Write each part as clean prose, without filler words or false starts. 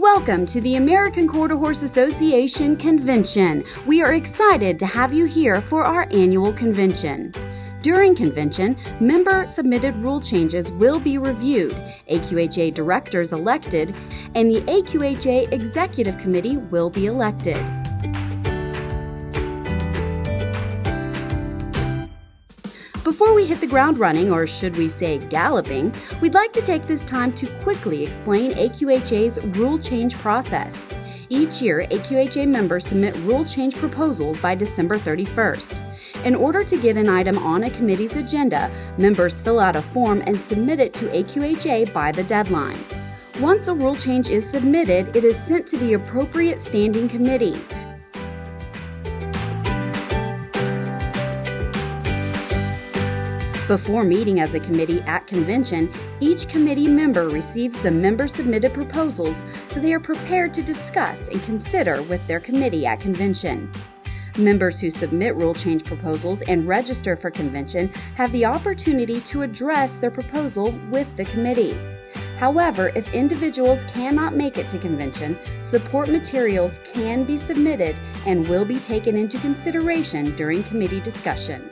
Welcome to the American Quarter Horse Association Convention. We are excited to have you here for our annual convention. During convention, member-submitted rule changes will be reviewed, AQHA directors elected, and the AQHA Executive Committee will be elected. Before we hit the ground running, or should we say galloping, we'd like to take this time to quickly explain AQHA's rule change process. Each year, AQHA members submit rule change proposals by December 31st. In order to get an item on a committee's agenda, members fill out a form and submit it to AQHA by the deadline. Once a rule change is submitted, it is sent to the appropriate standing committee. Before meeting as a committee at convention, each committee member receives the member-submitted proposals so they are prepared to discuss and consider with their committee at convention. Members who submit rule change proposals and register for convention have the opportunity to address their proposal with the committee. However, if individuals cannot make it to convention, support materials can be submitted and will be taken into consideration during committee discussion.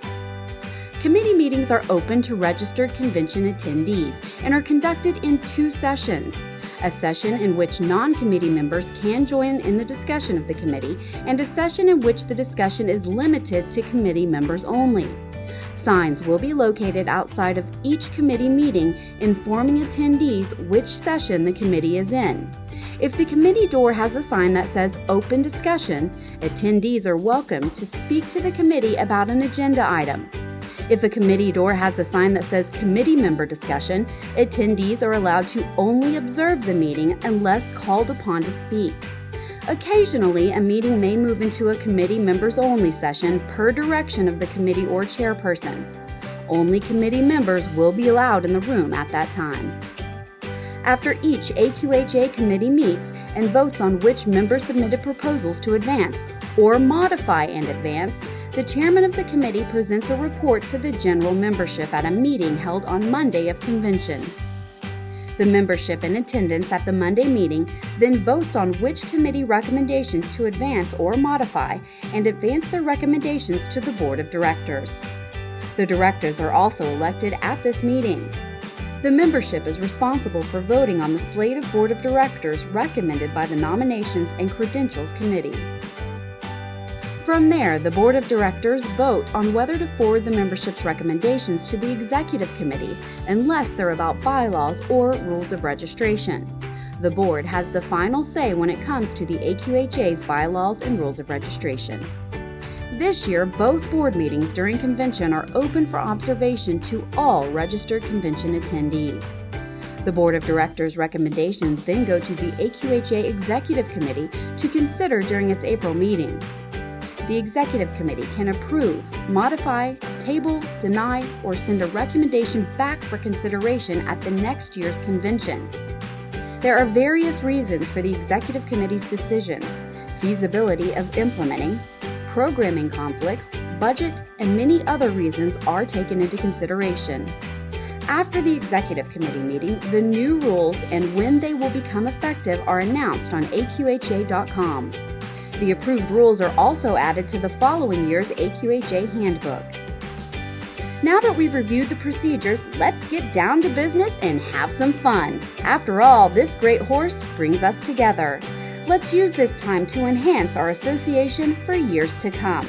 Committee meetings are open to registered convention attendees and are conducted in two sessions: a session in which non-committee members can join in the discussion of the committee, and a session in which the discussion is limited to committee members only. Signs will be located outside of each committee meeting informing attendees which session the committee is in. If the committee door has a sign that says Open Discussion, attendees are welcome to speak to the committee about an agenda item. If a committee door has a sign that says Committee Member Discussion, attendees are allowed to only observe the meeting unless called upon to speak. Occasionally, a meeting may move into a committee members only session per direction of the committee or chairperson. Only committee members will be allowed in the room at that time. After each AQHA committee meets and votes on which member-submitted proposals to advance or modify and advance, the chairman of the committee presents a report to the general membership at a meeting held on Monday of convention. The membership in attendance at the Monday meeting then votes on which committee recommendations to advance or modify and advance their recommendations to the board of directors. The directors are also elected at this meeting. The membership is responsible for voting on the slate of board of directors recommended by the Nominations and Credentials Committee. From there, the Board of Directors vote on whether to forward the membership's recommendations to the Executive Committee unless they're about bylaws or rules of registration. The Board has the final say when it comes to the AQHA's bylaws and rules of registration. This year, both board meetings during convention are open for observation to all registered convention attendees. The Board of Directors' recommendations then go to the AQHA Executive Committee to consider during its April meeting. The Executive Committee can approve, modify, table, deny, or send a recommendation back for consideration at the next year's convention. There are various reasons for the Executive Committee's decisions: feasibility of implementing, programming conflicts, budget, and many other reasons are taken into consideration. After the Executive Committee meeting, the new rules and when they will become effective are announced on AQHA.com. The approved rules are also added to the following year's AQHA handbook. Now that we've reviewed the procedures, let's get down to business and have some fun. After all, this great horse brings us together. Let's use this time to enhance our association for years to come.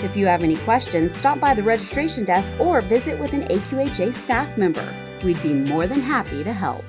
If you have any questions, stop by the registration desk or visit with an AQHA staff member. We'd be more than happy to help.